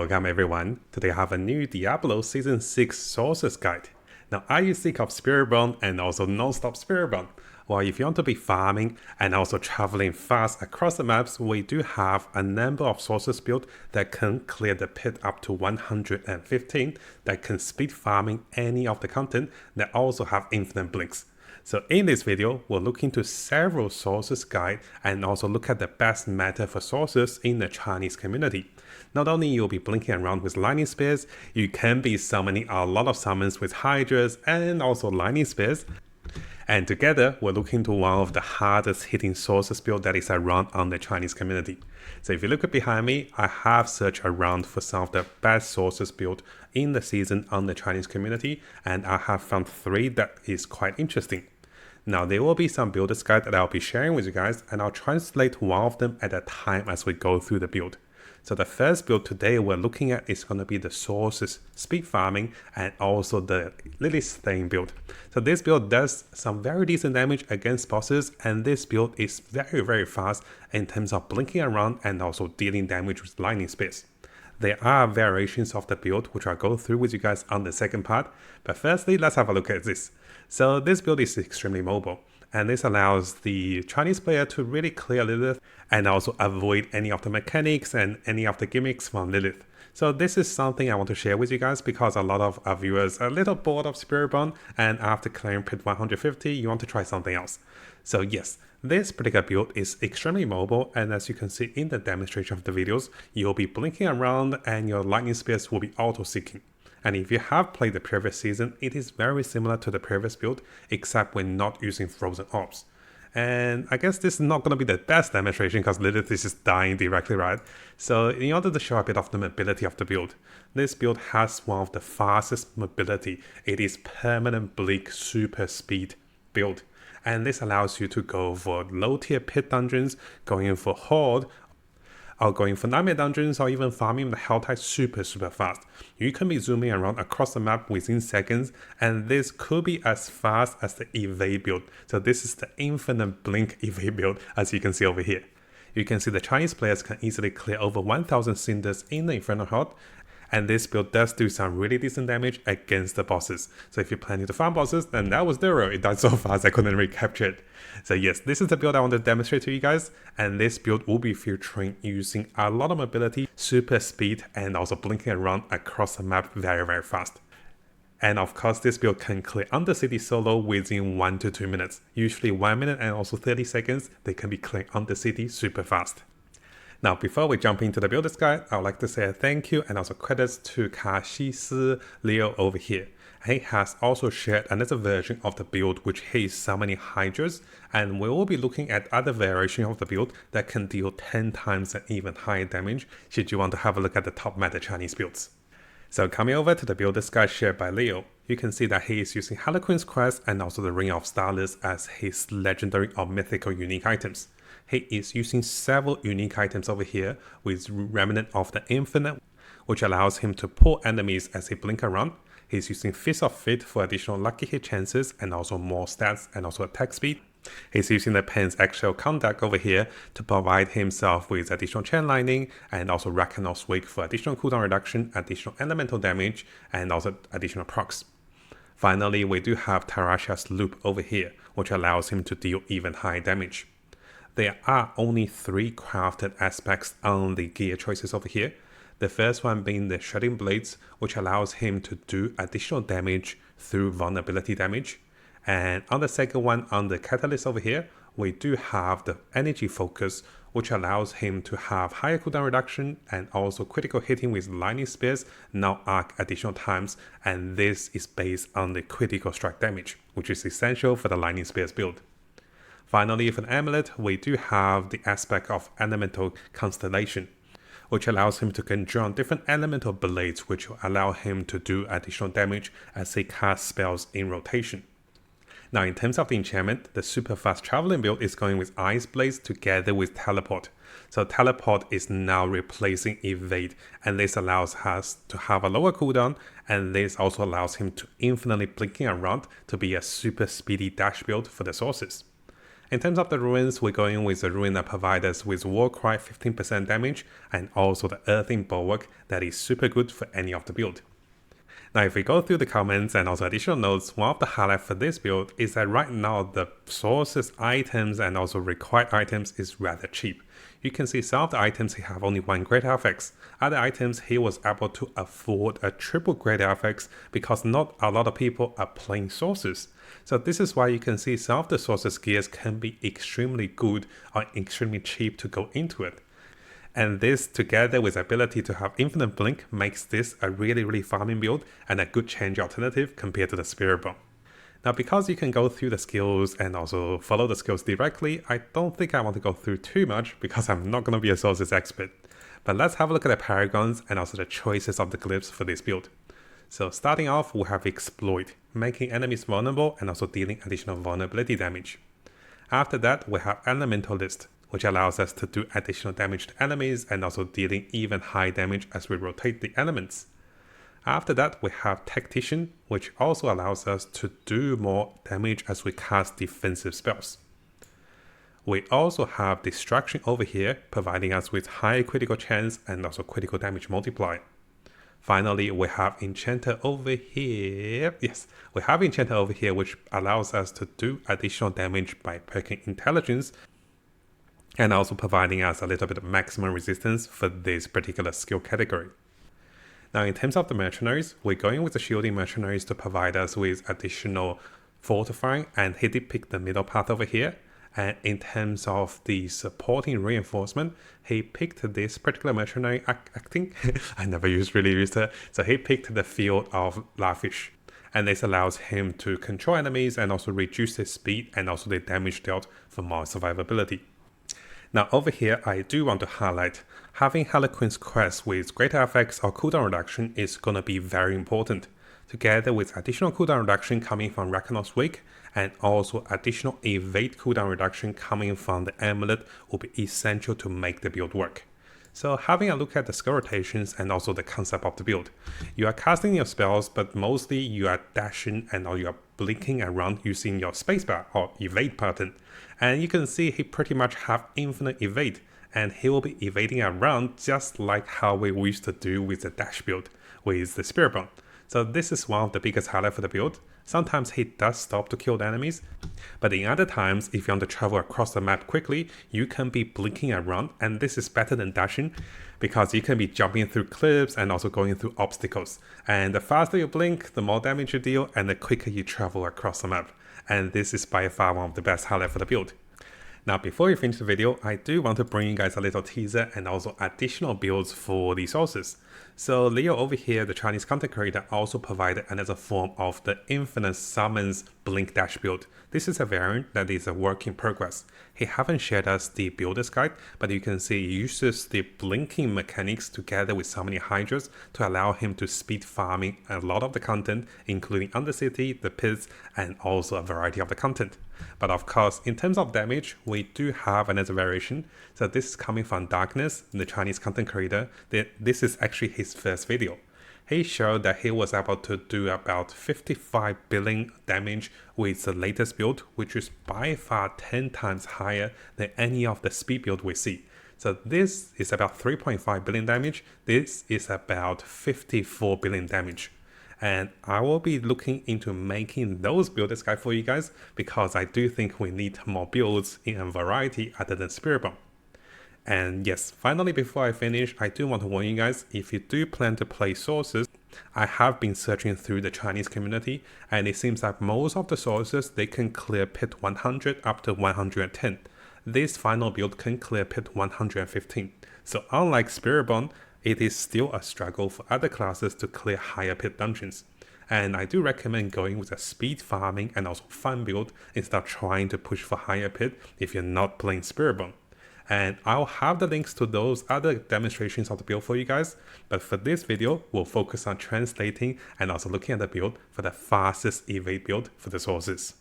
Welcome everyone. Today I have a new Diablo Season 6 Sorcerer's Guide. Now are you sick of Spiritborn and also non-stop Spiritborn? Well, if you want to be farming and also traveling fast across the maps, we do have a number of Sorcerer's builds that can clear the pit up to 115, that can speed farming any of the content, that also have infinite blinks. So in this video, we'll look into several Sorcerer's guide and also look at the best meta for Sorcerers in the Chinese community. Not only you'll be blinking around with lightning spears, you can be summoning a lot of summons with Hydras and also lightning spears. And together, we're looking to one of the hardest hitting Sorcerer's build that is around on the Chinese community. So if you look behind me, I have searched around for some of the best Sorcerer's build in the season on the Chinese community, and I have found 3 that is quite interesting. Now there will be some builder's guide that I'll be sharing with you guys, and I'll translate one of them at a time as we go through the build. So the first build today we're looking at is going to be the Sorcerer's speed farming and also the Lily Stain build. So this build does some very decent damage against bosses, and this build is very fast in terms of blinking around and also dealing damage with lightning spears. There are variations of the build which I'll go through with you guys on the second part, but firstly let's have a look at this. So this build is extremely mobile, and this allows the Chinese player to really clear Lilith and also avoid any of the mechanics and any of the gimmicks from Lilith. So this is something I want to share with you guys because a lot of our viewers are a little bored of Spiritborn, and after clearing pit 150 you want to try something else. So yes, this particular build is extremely mobile, and as you can see in the demonstration of the videos, you'll be blinking around and your lightning spears will be auto-seeking. And if you have played the previous season, it is very similar to the previous build, except we're not using frozen orbs. And I guess this is not going to be the best demonstration because Lilith is just dying directly, right? So in order to show a bit of the mobility of the build, this build has one of the fastest mobility. It is permanent blink super speed build. And this allows you to go for low tier pit dungeons, going in for horde, or going for nightmare dungeons, or even farming the hell type super fast. You can be zooming around across the map within seconds, and this could be as fast as the evade build. So this is the infinite blink evade build, as you can see over here. You can see the Chinese players can easily clear over 1000 cinders in the Infernal Horde, and this build does do some really decent damage against the bosses. So if you're planning to farm bosses, then that was zero. It died so fast I couldn't recapture it. So yes, this is the build I want to demonstrate to you guys, and this build will be featuring using a lot of mobility, super speed, and also blinking around across the map very fast. And of course, this build can clear Undercity solo within 1 to 2 minutes. Usually 1 minute and also 30 seconds, they can be clearing Undercity super fast. Now, before we jump into the builder's guide, I would like to say a thank you and also credits to卡西斯LeoK over here. He has also shared another version of the build which he is summoning Hydras, and we will be looking at other variations of the build that can deal 10 times and even higher damage should you want to have a look at the top meta Chinese builds. So coming over to the builder's guide shared by Leo, you can see that he is using Harlequin's Crest and also the Ring of Starless as his legendary or mythical unique items. He is using several unique items over here with Remnant of the Infinite, which allows him to pull enemies as he blink around. He's using Fist of Fate for additional lucky hit chances and also more stats and also attack speed. He's using the Pen's Eggshell Conduct over here to provide himself with additional Chain Lightning and also Rakanos Wake for additional cooldown reduction, additional elemental damage, and also additional procs. Finally, we do have Tarasha's Loop over here, which allows him to deal even higher damage. There are only 3 crafted aspects on the gear choices over here. The first one being the Shredding Blades, which allows him to do additional damage through vulnerability damage. And on the second one, on the Catalyst over here, we do have the Energy Focus, which allows him to have higher cooldown reduction and also critical hitting with lightning spears, now arc additional times, and this is based on the critical strike damage, which is essential for the lightning spears build. Finally, for the amulet, we do have the aspect of Elemental Constellation, which allows him to conjure on different elemental blades, which will allow him to do additional damage as he casts spells in rotation. Now, in terms of the enchantment, the super fast traveling build is going with Ice Blades together with Teleport. So Teleport is now replacing Evade, and this allows us to have a lower cooldown, and this also allows him to infinitely blinking around to be a super speedy dash build for the sources. In terms of the ruins, we're going with the ruin that provides us with Warcry 15% damage and also the Earthing Bulwark that is super good for any of the build. Now if we go through the comments and also additional notes, one of the highlights for this build is that right now the sources items and also required items is rather cheap. You can see some of the items he have only one great affix. Other items he was able to afford a triple great affix because not a lot of people are playing sources. So this is why you can see some of the sources gears can be extremely good or extremely cheap to go into it. And this together with the ability to have infinite blink makes this a really farming build and a good change alternative compared to the Spiritborn. Now because you can go through the skills and also follow the skills directly, I don't think I want to go through too much because I'm not going to be a sources expert. But let's have a look at the paragons and also the choices of the glyphs for this build. So starting off we have Exploit, making enemies vulnerable and also dealing additional vulnerability damage. After that we have Elementalist, which allows us to do additional damage to enemies and also dealing even high damage as we rotate the elements. After that we have Tactician, which also allows us to do more damage as we cast defensive spells. We also have Distraction over here, providing us with high critical chance and also critical damage multiplier. Finally, we have Enchanter over here. Yes, we have Enchanter over here, which allows us to do additional damage by perking Intelligence and also providing us a little bit of maximum resistance for this particular skill category. Now in terms of the mercenaries, we're going with the shielding mercenaries to provide us with additional fortifying, and he did pick the middle path over here. And in terms of the supporting reinforcement, he picked this particular mercenary acting. I never really used her. So he picked the field of Lavish. And this allows him to control enemies and also reduce his speed and also the damage dealt for more survivability. Now over here, I do want to highlight, having Harlequin's Quest with greater effects or cooldown reduction is going to be very important, together with additional cooldown reduction coming from Rakanok's Wake and also additional evade cooldown reduction coming from the amulet will be essential to make the build work. So having a look at the skill rotations and also the concept of the build, you are casting your spells, but mostly you are dashing and or you are blinking around using your spacebar or evade button. And you can see he pretty much have infinite evade, and he will be evading around just like how we used to do with the dash build with the Spiritborn. So this is one of the biggest highlights for the build. Sometimes he does stop to kill the enemies, but in other times, if you want to travel across the map quickly, you can be blinking around, and this is better than dashing because you can be jumping through cliffs and also going through obstacles. And the faster you blink, the more damage you deal, and the quicker you travel across the map. And this is by far one of the best highlights for the build. Now before we finish the video, I do want to bring you guys a little teaser and also additional builds for the sources. So Leo over here, the Chinese content creator, also provided another form of the Infinite Summons Blink Dash build. This is a variant that is a work in progress. He haven't shared us the builder's guide, but you can see he uses the blinking mechanics together with so many Hydras to allow him to speed farming a lot of the content, including Undercity, the pits, and also a variety of the content. But of course, in terms of damage, we do have another variation. So this is coming from Darkness, the Chinese content creator. This is actually his first video. He showed that he was able to do about 55 billion damage with the latest build, which is by far 10 times higher than any of the speed build we see. So this is about 3.5 billion damage. This is about 54 billion damage. And I will be looking into making those builders guide for you guys because I do think we need more builds in a variety other than Spiritborn. And yes, finally before I finish, I do want to warn you guys, if you do plan to play sources, I have been searching through the Chinese community and it seems that most of the sources, they can clear pit 100 up to 110. This final build can clear pit 115. So unlike Spiritborn, it is still a struggle for other classes to clear higher pit dungeons. And I do recommend going with a speed farming and also fun build instead of trying to push for higher pit if you're not playing Spiritborn. And I'll have the links to those other demonstrations of the build for you guys, but for this video, we'll focus on translating and also looking at the build for the fastest evade build for the sources.